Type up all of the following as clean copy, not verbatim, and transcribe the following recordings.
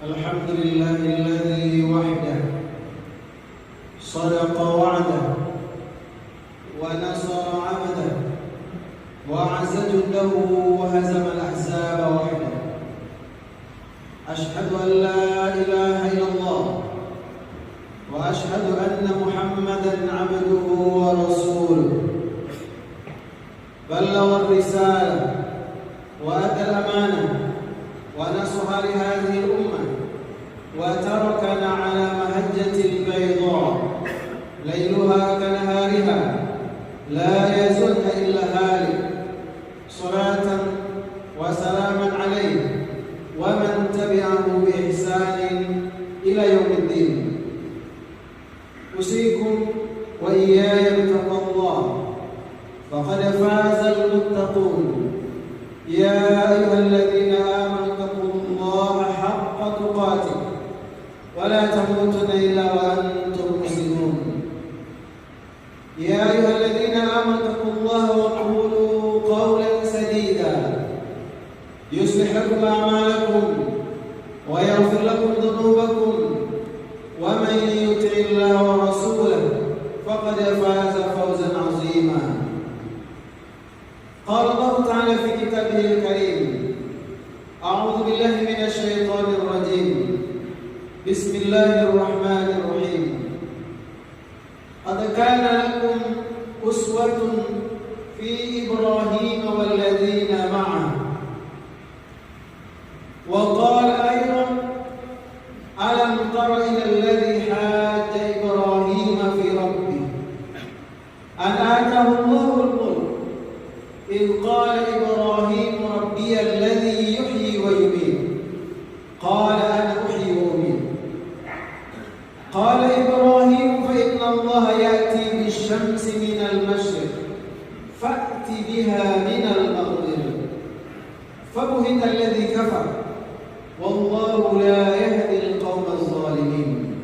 الحمد لله الذي وحده صدق وعده ونصر عبده وأعز جنده وهزم الأحزاب وحده. أشهد أن لا إله إلا الله وأشهد أن محمدا عبده ورسوله. بلغ الرسالة وأدى الأمانة ونصح لهذه الأمة وتركنا على مهجة البيضاء ليلها كنهارها لا يزل إلا هالك. صلاة وسلاما عليه ومن تبعه بإحسان إلى يوم الدين. أوصيكم وإياي بتقوى الله فقد فاز المتقون. يا أيها الذين آمنوا اتقوا الله حق تقاته ولا تموتن إلا وأنتم مسلمون. يا أيها الذين آمنوا اتقوا الله وقولوا قولا سديدا يصلح لكم أعمالكم ويغفر لكم ذنوبكم ومن يطع الله ورسوله فقد فاز فوزا عظيما. قال الله تعالى في كتابه الكريم: أعوذ بالله من الشيطان الرجيم. بسم الله الرحمن الرحيم. قد كان لكم أسوة في إبراهيم والذين معه. وقال أيضا: ألم تر إلى الذي حاج إبراهيم في ربه أن آتاه الله الملك إذ قال إبراهيم ربي الذي يحيي ويميت قال أنا أحيي وأميت. قال إبراهيم فإن الله يأتي بالشمس من المشرق فأت بها من المغرب فبهت الذي كفر والله لا يهدي القوم الظالمين.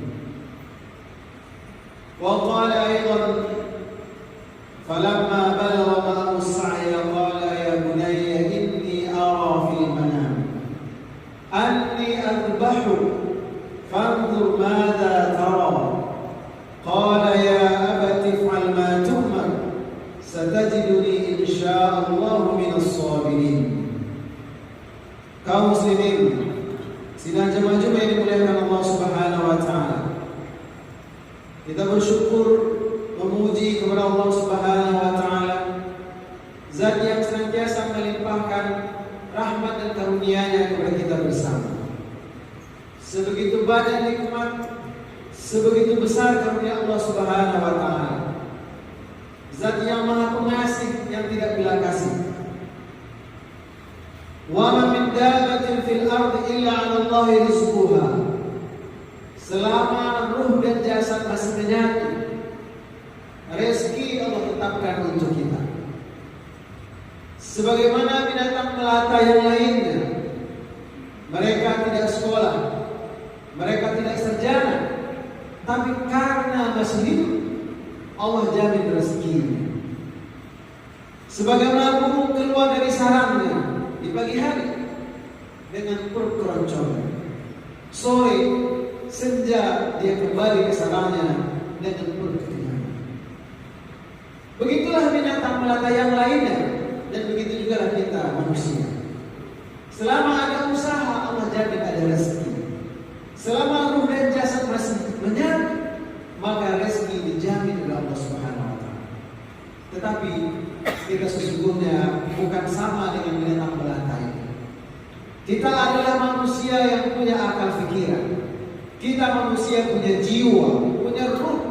وقال أيضا: فلما بلغ معه السعي قال يا بني إني أرى في المنام أني أذبحك فانظر ماذا ترى. قال يا أبت افعل ما تؤمر ستجدني إن شاء الله من الصابرين. Kaum muslimin, sidang jemaah-jemaah yang dimuliakan Allah Subhanahu wa taala. Kita bersyukur memuji kepada Allah Subhanahu wa taala, Zat yang senantiasa melimpahkan rahmat dan karunia-Nya kepada kita bersama. Sebegitu banyak nikmat, sebegitu besar karunia Allah Subhanahu wa taala. Zat yang Maha Pengasih yang tidak belas kasih. Wa ma min dabbatin fil ardi illa 'ala Allahi rizquha. Selama ruh dan jasad masih menyatu, rezeki Allah tetapkan untuk kita. Sebagaimana binatang melata yang lainnya, mereka tidak sekolah, mereka tidak sarjana, tapi karena masih hidup, Allah jamin rezekinya. Sebagaimana burung keluar dari sarangnya di pagi hari dengan perut keroncongan, sore senja dia kembali ke sarangnya dengan perut kekenyangan. Begitulah binatang melata yang lainnya, dan begitu juga kita manusia. Selama ada usaha, Allah jamin ada rezeki. Selama ruh dan jasad masih menyatu, maka rezeki dijamin oleh Allah Subhanahu wa taala. Tetapi kita sesungguhnya bukan sama dengan binatang melata ini. Kita adalah manusia yang punya akal pikiran. Kita manusia punya jiwa, punya ruh.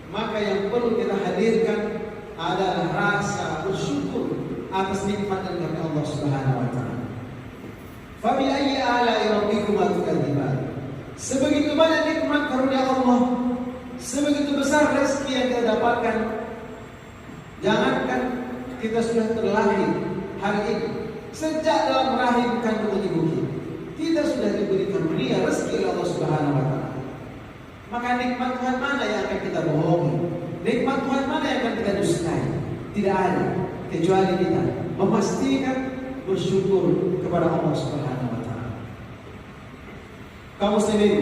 Maka yang perlu kita hadirkan adalah rasa bersyukur atas nikmat dan karunia Allah Subhanahu wa taala. Fa bi ayyi ala'i rabbikuma tukadziban. Sebegitu banyak nikmat karunia Allah, sebegitu besar rezeki yang kita dapatkan. Jangankan kita sudah terlahir hari ini, sejak dalam rahim kandungan ibu kita sudah diberi karunia rezeki oleh Allah Subhanahu wa taala. Maka nikmat Tuhan mana yang akan kita bohongi? Nikmat Tuhan mana yang akan kita dustai? Tidak ada, kecuali kita memastikan bersyukur kepada Allah Subhanahu wa taala. Kaum muslimin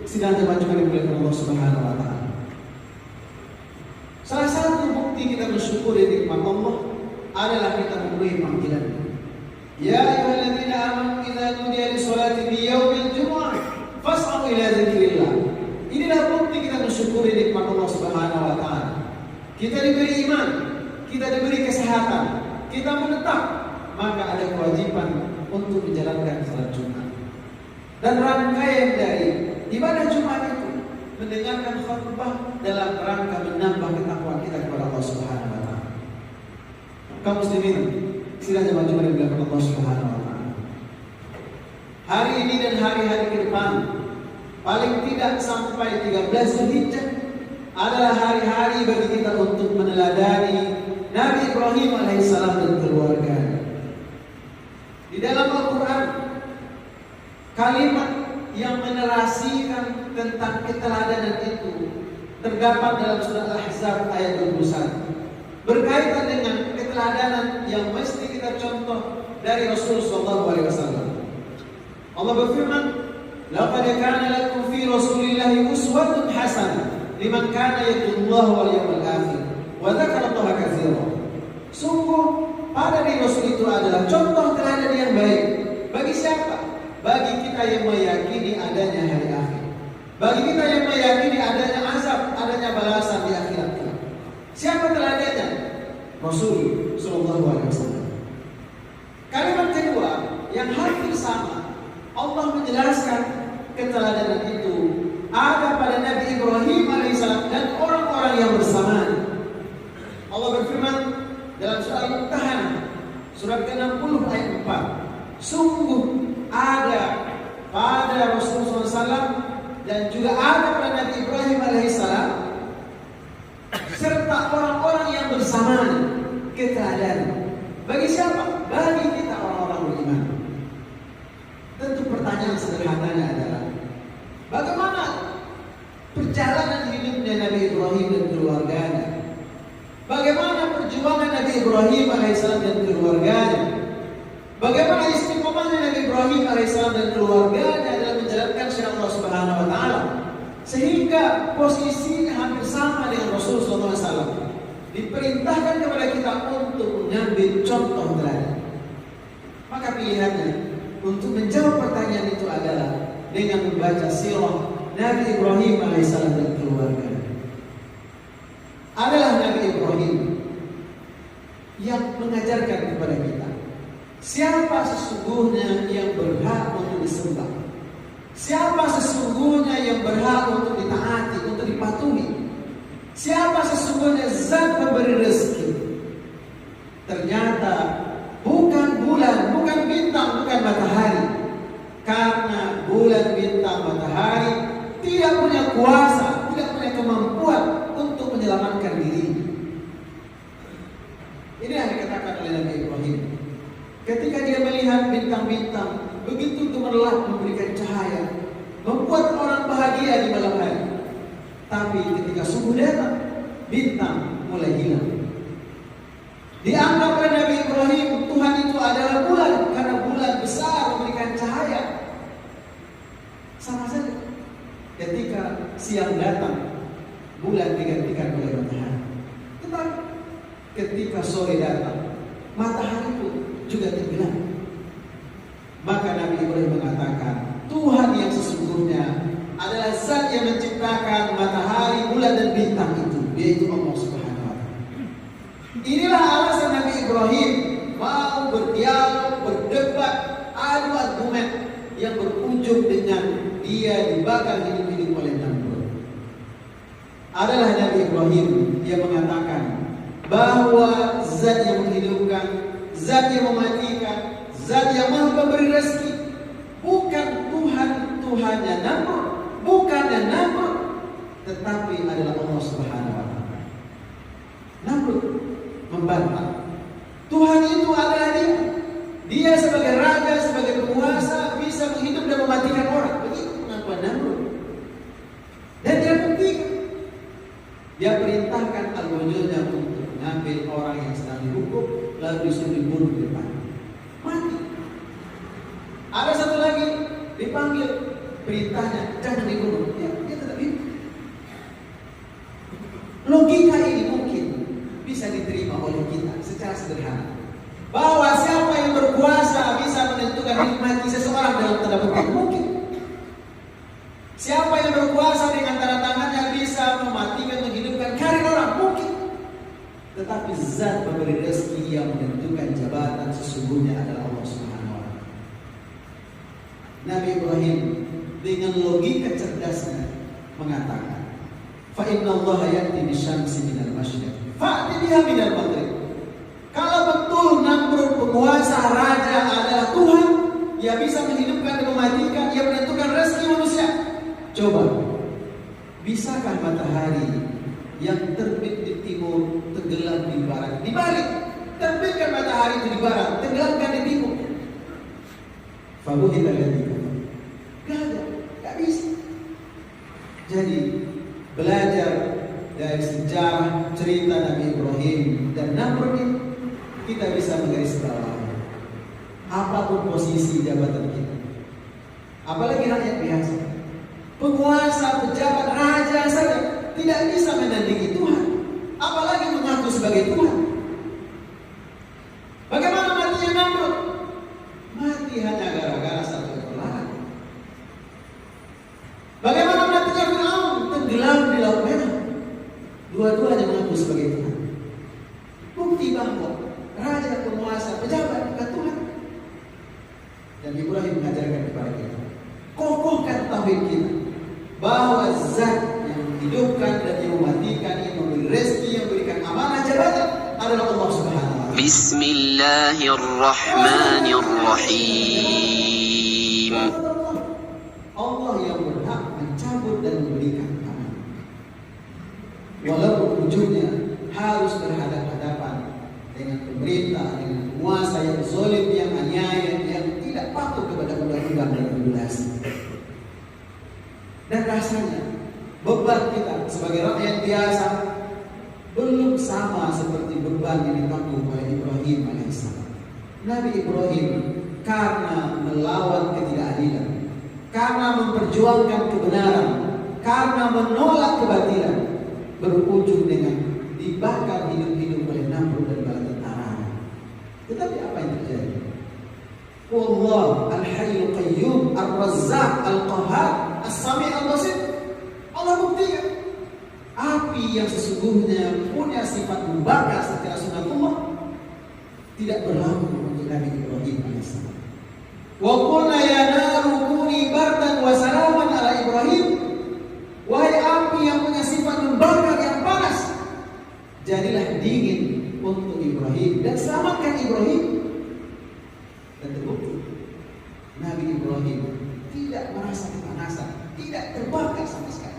sidang jemaah Jumat yang dimuliakan Allah Subhanahu wa taala. Salah satu bukti kita bersyukur nikmat Allah adalah kita memenuhi panggilan. Ya ayyuhalladzina amanu idza nudiya lis-sholati fi yaumil jumu'ah fas'au ila dzikrillah. Inilah bukti kita bersyukur nikmat Allah Subhanahu wa taala. Kita diberi iman, kita diberi kesehatan, kita menetap, maka ada kewajiban untuk menjalankan salat Jumat. Dan rangkaian dari ibadah Jumat itu mendengarkan khutbah dalam rangka menambah ketakwaan kita kepada Allah Subhanahu wa taala. Kaum muslimin, sidang jemaah Jumat yang dimuliakan Allah Subhanahu wa taala. Hari ini dan hari-hari ke depan, paling tidak sampai 13 Zulhijjah adalah hari-hari bagi kita untuk meneladani Nabi Ibrahim alaihissalam dan keluarganya. Di dalam Al-Quran, kalimat yang menerasikan tentang keteladanan itu terdapat dalam surah Al-Ahzab ayat 21, berkaitan dengan keteladanan yang mesti kita contoh dari Rasul sallallahu alaihi wasallam. Allah berfirman, "Laqad kana lakum fi Rasulillahi uswatun hasanah liman kana yarjullaha wal yawmal akhir wa dzakarallaha katsiran." Sungguh pada diri Rasul itu adalah contoh teladan yang baik. Bagi siapa? Bagi kita yang meyakini adanya hari akhir, bagi kita yang meyakini adanya azab, adanya balasan di akhirat kelak. Siapa teladannya? Rasul sallallahu alaihi wasallam. Kalimat kedua yang hampir sama, Allah menjelaskan keteladanan itu ada pada Nabi Ibrahim alaihissalam dan orang-orang yang bersamaan. Allah berfirman dalam surah Al-Mumtahanah, surat ke-60 ayat 4. Sungguh ada pada Rasulullah SAW dan juga ada pada Nabi Ibrahim alaihissalam serta orang-orang yang bersamaan keteladanan. Bagi siapa? Bagi kita orang-orang beriman. Tentu pertanyaan sederhananya adalah bagaimana perjalanan hidupnya Nabi Ibrahim dan keluarganya? Bagaimana perjuangan Nabi Ibrahim alaihissalam dan keluarganya? Bagaimana istiqomahnya Nabi Ibrahim alaihissalam dan keluarganya dalam menjalankan syariat Allah Subhanahu wa taala sehingga posisinya hampir sama dengan Rasulullah SAW. Diperintahkan kepada kita untuk mengambil contoh teladan. Maka pilihannya untuk menjawab pertanyaan itu adalah dengan membaca sirah Nabi Ibrahim alaihissalam dan keluarganya. Adalah Nabi Ibrahim yang mengajarkan kepada kita siapa sesungguhnya yang berhak untuk disembah, siapa sesungguhnya yang berhak untuk ditaati, untuk dipatuhi, siapa sesungguhnya zat pemberi rezeki. Ternyata bukan bulan, bukan bintang, bukan matahari. Karena bulan, bintang, matahari tidak punya kuasa, tidak punya kemampuan untuk menyelamatkan diri. Ini yang dikatakan oleh Nabi Ibrahim. Ketika dia melihat bintang-bintang begitu gemerlap memberikan cahaya, membuat orang bahagia di malam hari. Tapi ketika subuh datang, bintang mulai hilang. Dianggap oleh Nabi Ibrahim Tuhan itu adalah bulan karena bulan besar memberikan cahaya. Sama saja. Ketika siang datang, bulan digantikan oleh matahari. Tetapi ketika sore datang, matahari pun juga tenggelam. Maka Nabi Ibrahim mengatakan, Tuhan yang sesungguhnya adalah zat yang menciptakan matahari, bulan dan bintang itu, yaitu Allah Subhanahu wa taala. Inilah alasan Nabi Ibrahim mau berdialog, berdebat, adu argumen yang berujung dengan dia dibakar hidup-hidup oleh Namrud. Adalah Nabi Ibrahim yang mengatakan bahwa zat yang menghidupkan, zat yang mematikan, zat yang maha memberi rezeki bukan Tuhannya Namrud, bukannya Namrud, tetapi adalah Allah Subhanahu wa taala. Namrud membantah Tuhan itu adalah dia. Dia sebagai raja, sebagai penguasa bisa menghidup dan mematikan orang. Begitu pengakuan Namrud. Dan dia buktikan. Dia perintahkan algojonya untuk mengambil orang yang sedang dihukum lalu disuruh dibunuh di depan. Mati. Ada satu lagi dipanggil perintahnya jangan dibunuh, ya dia tetap hidup. Logika ini mungkin bisa diterima oleh kita secara sederhana, bahwa siapa yang berkuasa bisa menentukan hidup mati seseorang dalam tanda petik, mungkin. Siapa yang berkuasa dengan tanda tangannya bisa mematikan, menghidupkan karir orang, mungkin. Tetapi zat pemberi rezeki yang menentukan jabatan sesungguhnya adalah Allah Subhanahu wa Ta'ala. Nabi Ibrahim dengan logika cerdasnya mengatakan, fa inna Allah ya'ti bisyamsi minal masyriq fa'ti biha minal maghrib. Kalau betul Namrud penguasa raja adalah Tuhan, ia bisa menghidupkan dan mematikan, ia menentukan rezeki manusia. Coba, bisakah matahari yang terbit di timur tenggelam di barat? Dibalik, terbitkan matahari itu di barat, tenggelamkan di timur. Fabuhita ladzi kafar. Gak ada, gak bisa. Jadi belajar dari sejarah cerita Nabi Ibrahim dan Namrud ini, kita bisa menggarisbawahi apapun posisi jabatan kita, apalagi rakyat biasa, penguasa, pejabat, raja saja tidak bisa menandingi Tuhan, apalagi mengaku sebagai Tuhan. Bagaimana matinya Namrud? Mati hanya gara-gara satu ekor lalat. Bagaimana matinya Firaun? Tenggelam di Laut Merah. Dua-duanya mengaku sebagai Tuhan. Bukti bahwa raja, penguasa, pejabat bukan Tuhan. Dan Ibrahim mengajarkan kepada kita, kokohkan tauhid kita, bahwa zat yang menghidupkan dan yang mematikan, yang memberi rezeki, yang memberikan amanah jabatan adalah Allah Subhanahu wa Ta'ala. Bismillahirrahmanirrahim. Allah yang berhak mencabut dan memberikan amanah. Walaupun ujungnya harus berhadapan-hadapan dengan pemerintah, dengan penguasa yang zalim, yang aniaya, yang tidak patuh kepada undang-undang dan regulasi. Dan rasanya beban kita sebagai rakyat biasa belum sama seperti beban yang ditanggung oleh Ibrahim alaihissalam. Nabi Ibrahim karena melawan ketidakadilan, karena memperjuangkan kebenaran, karena menolak kebatilan, berujung dengan dibakar hidup-hidup oleh Namrud dan bala tentaranya. Tetapi apa yang terjadi? Wallah al-hayyul qayyum ar-razzaq al-qahhar as-sami' al-basir. Allah buktikan api yang sesungguhnya punya sifat membakar secara sunatullah tidak berlaku untuk Nabi Ibrahim alaihissalam. Wa qulna ya naru kuni bardan wa salaman ala Ibrahim. Wahai api yang punya sifat membakar yang panas, jadilah dingin untuk Ibrahim dan selamatkan Ibrahim. Dan terbukti Nabi Ibrahim tidak merasa kepanasan, tidak terbakar sama sekali.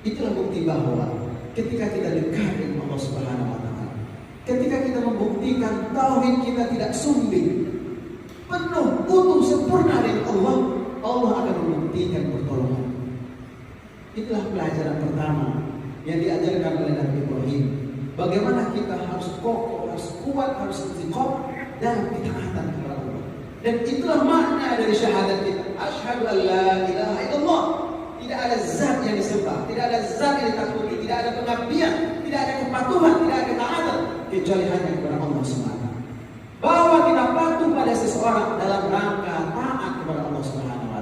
Itulah bukti bahwa ketika kita dekat dengan Allah Subhanahu wa Ta'ala, ketika kita membuktikan tauhid kita tidak sumbing, penuh, utuh, sempurna dengan Allah, Allah akan membuktikan pertolongan. Itulah pelajaran pertama yang diajarkan oleh Nabi Ibrahim. Bagaimana kita harus kokoh, harus kuat, harus istiqomah dalam ketaatan kepada Allah. Dan itulah makna dari syahadat kita. Asyhadu an la ilaha illallah. Tidak ada zat yang disembah, tidak ada zat yang ditakuti, tidak ada pengabdian, tidak ada kepatuhan, tidak ada ketaatan kecuali hanya kepada Allah SWT. Bahwa kita patuh pada seseorang dalam rangka taat kepada Allah SWT.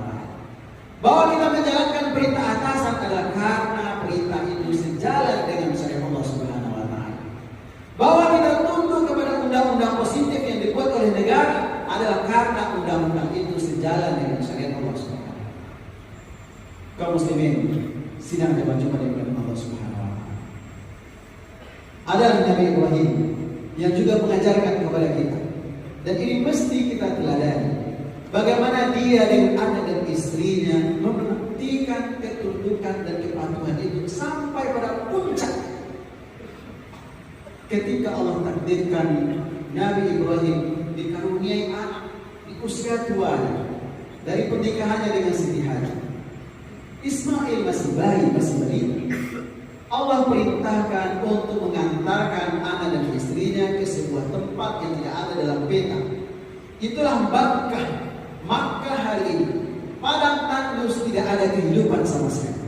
Bahwa kita menjalankan perintah atasan adalah karena perintah itu sejalan dengan syariat Allah SWT. Bahwa kita tunduk kepada undang-undang positif yang dibuat oleh negara adalah karena undang-undang itu sejalan dengan syariat Allah SWT. Kaum muslimin sidang jemaah dengan Allah Subhanahu wa Ta'ala. Adalah Nabi Ibrahim yang juga mengajarkan kepada kita, dan ini mesti kita teladani bagaimana dia dengan anak dan istrinya membuktikan ketundukan dan kepatuhan itu sampai pada puncak ketika Allah takdirkan Nabi Ibrahim dikaruniai anak di usia tuanya dari pernikahannya dengan Siti Hajar. Ismail masih bayi, masih balita. Allah perintahkan untuk mengantarkan anak dan istrinya ke sebuah tempat yang tidak ada dalam peta. Itulah Makkah hari ini. Padang tandus status tidak ada kehidupan sama sekali.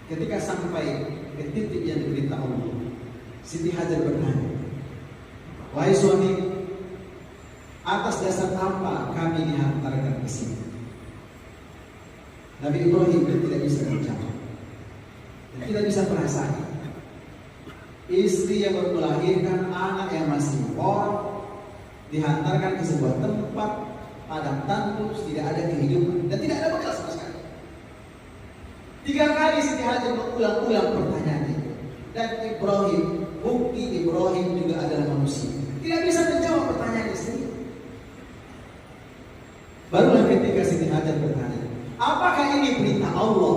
Ketika sampai ke titik yang diberitahu Allah, Siti Hajar bertanya, wahai suami, atas dasar apa kami dihantarkan ke sini? Nabi Ibrahim tidak bisa menjawab dan tidak bisa perasaan. Istri yang baru melahirkan anak yang masih porak dihantarkan ke sebuah tempat padang tandus, tidak ada kehidupan dan tidak ada bekal sama sekali. 3 kali Siti Hajar mengulang-ulang pertanyaan itu. Dan Ibrahim, bukti Ibrahim juga adalah manusia, tidak bisa menjawab pertanyaan istri. Barulah ketika Siti Hajar bertanya, apakah ini perintah Allah?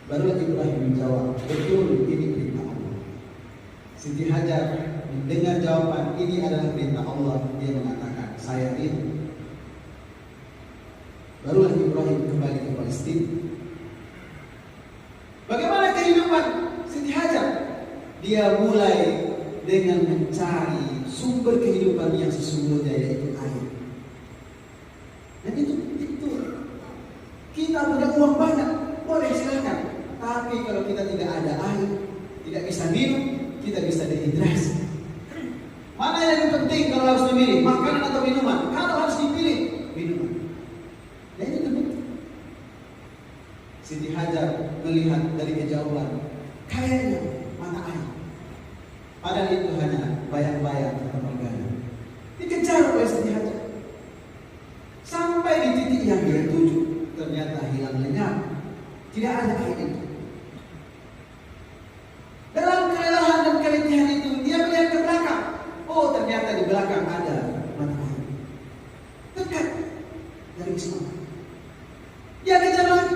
Barulah Ibrahim menjawab, betul, ini perintah Allah. Siti Hajar mendengar jawaban ini adalah perintah Allah, dia mengatakan, saya ridho. Barulah Ibrahim kembali ke Palestina. Bagaimana kehidupan Siti Hajar? Dia mulai dengan mencari sumber kehidupan yang sesungguhnya, yaitu air. Dan itu kita punya uang banyak, boleh silakan. Tapi kalau kita tidak ada air, tidak bisa minum, kita bisa dehidrasi. Mana yang penting kalau harus memilih, makanan atau minuman? Kalau harus dipilih, minuman. Dan itu penting. Siti Hajar melihat dari kejauhan, kayaknya mata air. Padahal itu hanya bayang-bayang atau morgana. Dikejar oleh Siti Hajar. Sampai di titik yang dia tuju, ternyata hilang lenyap. Tidak ada air itu. Dalam kelelahan dan keletihan itu, dia melihat ke belakang. Oh, ternyata di belakang ada mata air. Dekat dari Ismail. Dia kejar lagi.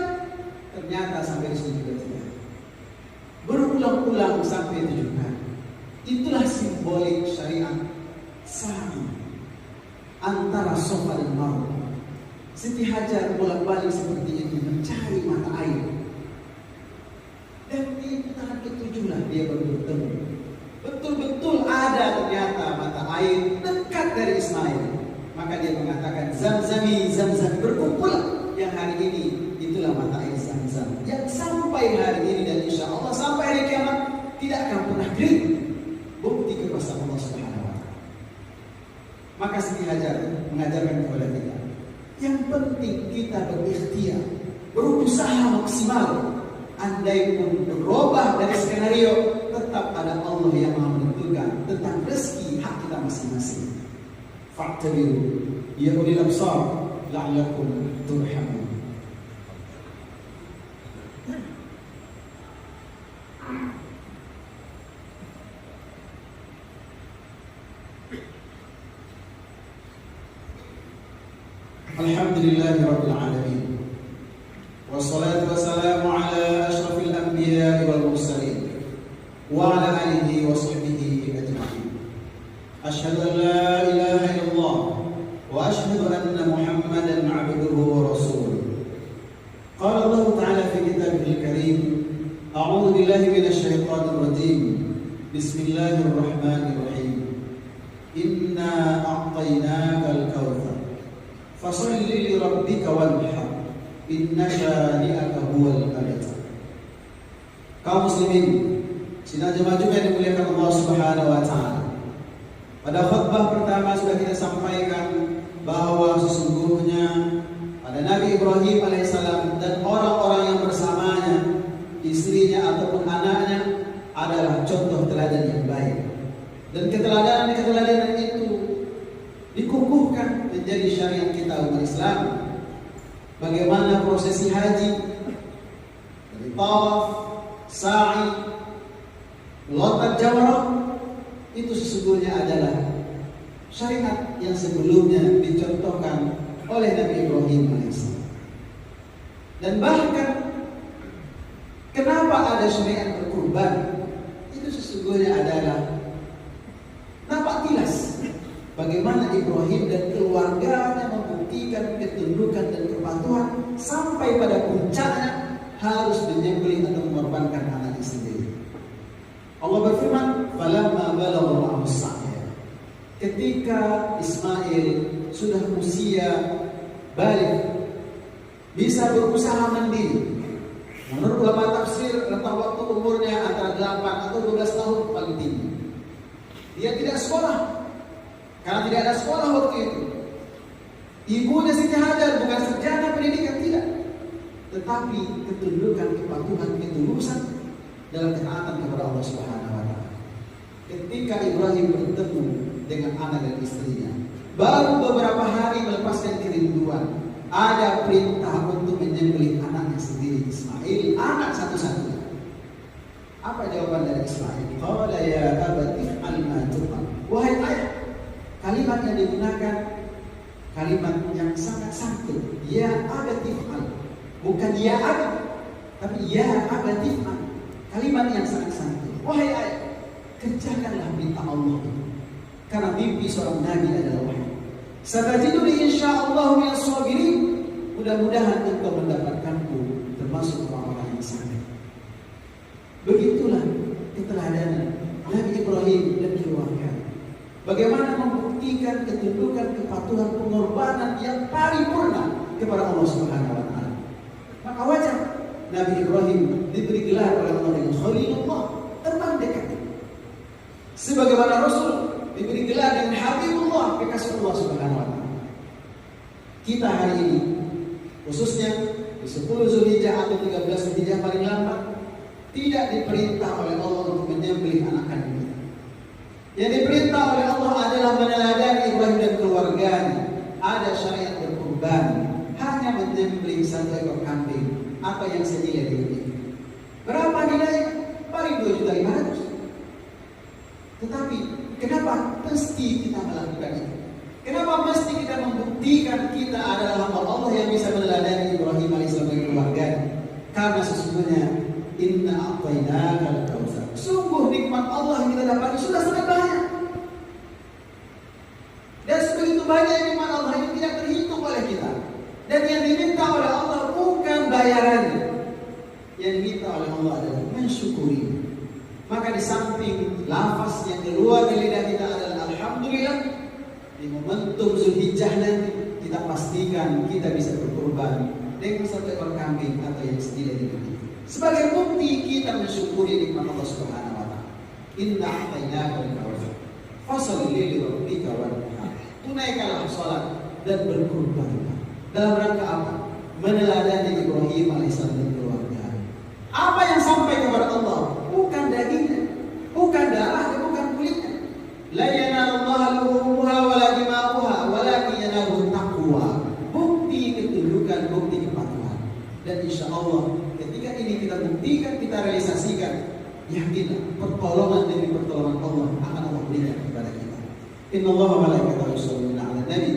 Ternyata sampai di situ juga tidak. Berulang-ulang sampai 7 kali. Itulah simbolik syariat sa'i antara Safa dan Marwah. Siti Hajar bolak-balik seperti itu mencari mata air. Dan di putaran ke-7 dia baru bertemu. Betul-betul ada ternyata mata air dekat dari Ismail. Maka dia mengatakan, Zamzami, Zamzam, berkumpul yang hari ini. Itulah mata air Zamzam yang sampai hari ini dan insya Allah sampai hari kiamat tidak akan pernah kering. Bukti kekuasaan Allah Subhanahu wa Ta'ala. Maka Siti Hajar mengajarkan kepada kita, yang penting kita berikhtiar, berusaha maksimal. Andai pun berubah dari skenario, tetap ada Allah yang Maha menentukan tentang rezeki hak kita masing-masing. Fa'tabiru ya ulil absar la'allakum turhamun. Alhamdulillahi rabbil alamin. Wassalatu wassalamu ala asyrafil anbiya'i wal mursalin wa ala alihi wa sahbihi ajma'in. Asyhadu an la ilaha illallah wa asyhadu anna Muhammadan 'abduhu wa rasuluh. Qala Allah Ta'ala fi kitabihil karim, a'udzu billahi minasy syaithanir rajim. Bismillahirrahmanirrahim. Inna a'tainakal kautsar fasholli li rabbika wanhar. Inna syani'aka huwal abtar. Kaum muslimin, sidang jemaah Jumat yang dimuliakan Allah Subhanahu wa Ta'ala. Pada khutbah pertama sudah kita sampaikan bahwa sesungguhnya pada Nabi Ibrahim alaihissalam dan orang-orang yang bersamanya, istrinya ataupun anaknya, adalah contoh teladan yang baik. Dan keteladanan itu dikukuhkan menjadi syariat kita umat Islam. Bagaimana prosesi haji, dari tawaf, sa'i, lontar jamrah, itu sesungguhnya adalah syariat yang sebelumnya dicontohkan oleh Nabi Ibrahim AS. Dan bahkan kenapa ada syariat berkurban, itu sesungguhnya adalah nampak jelas bagaimana Ibrahim dan keluarganya membuktikan ketundukan dan kepatuhan sampai pada puncaknya harus menyembelih atau mengorbankan anaknya sendiri. Allah berfirman, "Falamma balagha ma'ahu as-sa'y." Ketika Ismail sudah usia balik bisa berusaha mandiri. Menurut ulama tafsir, rentang waktu umurnya antara 8 atau 12 tahun paling tinggi. Dia tidak sekolah, karena tidak ada sekolah waktu itu. Ibunya Siti Hajar bukan sarjana pendidikan, tidak, tetapi ketundukan, kepatuhan, ketulusan dalam ketaatan kepada Allah Subhanahu wa Ta'ala. Ketika Ibrahim bertemu dengan anak dan istrinya, baru beberapa hari melepaskan kerinduan, ada perintah untuk menyembelih anaknya sendiri, Ismail, anak satu-satunya. Apa jawaban dari Ismail? Qala ya abati if'al ma tu'mar. Wahai ayah, kalimat yang digunakan kalimat yang sangat santun. Ya abati if'al, bukan ya abati, tapi ya abati if'al. Kalimat yang sangat santun. Wahai ayah, kerjakanlah perintah Allah. Karena mimpi seorang nabi adalah wahyu. Satajiduni insyaallah minas sabirin. Mudah-mudahan engkau mendapatkanku termasuk orang-orang yang sabar. Begitulah keteladanan Nabi Ibrahim dan keluarga. Bagaimana membuktikan ketundukan, kepatuhan, pengorbanan yang paripurna kepada Allah Subhanahu wa Ta'ala. Maka wajar Nabi Ibrahim diberi gelar oleh Allah dengan Khalilullah, teman dekat. Sebagaimana Rasul diberi gelar dengan Habibullah, kekasih Allah Subhanahu wa Ta'ala. Kita hari ini, khususnya di 10 Zulhijjah atau 13 Zulhijjah paling lambat, tidak diperintah oleh Allah untuk menyembelih anak kandung kita. Yang diperintah oleh Allah adalah meneladani Ibrahim dan keluarganya. Ada syariat berkurban, hanya menyembelih 1 ekor kambing, apa yang senilai dengan itu. Berapa nilainya? Paling 2.500.000. Tetapi kenapa mesti kita melakukan itu? Kenapa mesti kita membuktikan kita adalah hamba Allah yang bisa meneladani Ibrahim alaihissalam dan keluarganya? Karena sesungguhnya inna a'tainaka al-kautsar. Sungguh nikmat Allah yang kita dapati sudah sangat banyak. Dan sebegitu banyak nikmat Allah yang tidak terhitung oleh kita. Dan yang diminta oleh Allah bukan bayarannya. Yang diminta oleh Allah adalah mensyukuri. Maka di samping lafaz yang keluar dari lidah kita adalah alhamdulillah, di momentum Zulhijjah nanti kita pastikan kita bisa berkorban dengan 1 ekor kambing atau yang senilai dengan itu. Sebagai bukti kita mensyukuri nikmat Allah Subhanahu wa Ta'ala. Inna a'tainaka al-kautsar fasholli li rabbika wanhar. Tunaikanlah salat dan berkorban. Dalam rangka apa? Meneladani Ibrahim alaihissalam dan keluarga. Apa yang sampai kepada Allah bukan dagingnya, bukan darahnya, bukan kulitnya. La yanalallaha luhumuha wala dima'uha walakin yanaluhu taqwa. Bukti ketundukan, bukti kepatuhan. Dan insya Allah ketika ini kita buktikan, kita realisasikan, yakinlah pertolongan demi pertolongan Allah akan Allah berikan kepada kita. Innallaha wa malaikatahu yusholluna 'alan nabi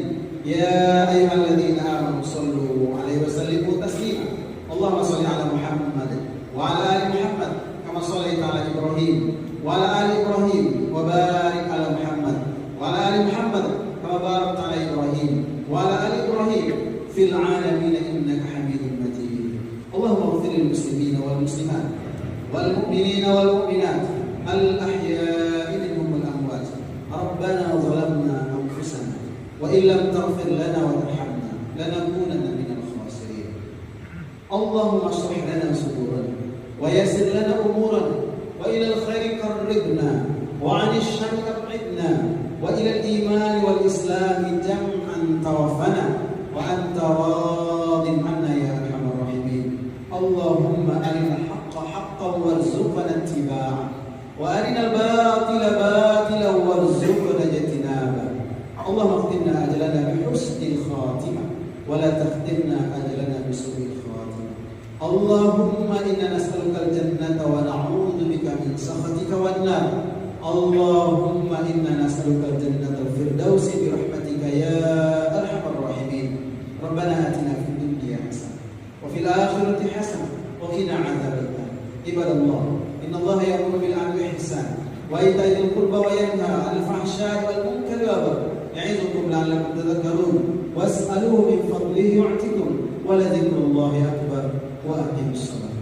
ya ayyuhalladzina amanu shallu 'alaihi wa sallimu taslima. Allahumma shalli 'ala Muhammad wa 'ala ali Muhammad kama shallaita 'ala Ibrahim wa 'ala ali Ibrahim wa barik 'ala Muhammad wa 'ala ali Muhammad kama barakta 'ala Ibrahim wa 'ala ali Ibrahim fil 'alamin innaka Hamidum Majid. Allahumma ighfir lil muslimina wal muslimat wal mu'minina wal mu'minat al ahya'i minhum wal amwat. Rabbana zalamna anfusana wa in lam taghfir lana wa tarhamna lanakunanna minal khasirin. Allahumma shrah lana sudurana wa yassir lana umurana wa ila al khairi qarribna wa 'anil syarri ab'idna wa ila al iman wal islam jam'an tawaffana wa anta radin 'anna ya arhamar rahimin. Allahumma arina al-haqqa haqqan warzuqna ittiba'ah wa arina al-batila batilan warzuqna ijtinabah. Allahumma khtimna ajalana bi husnil khatimah wa la takhtimna ajalana bi su'il khatimah. Allahumma inna nas'aluka al-jannata wa na'udzu bika min sakhatika wan nar. Allahumma inna nas'aluka al-jannata al-firdausi bi rahmatika ya arhamar rahimin. Rabbana atina fid dunya hasanah wa fil akhirati hasanah wa qina adzabannar. Ibadallah, innallaha ya'muru bil 'adli wal ihsan wa ita'i dzil qurba wa yanha 'anil fahsya'i wal munkari wal baghi. Ya'idukum la'allakum tadhakkarun was'aluhu min fadlihi yu'tikum wa la dzikrullahi akbar wa aqimus shalah.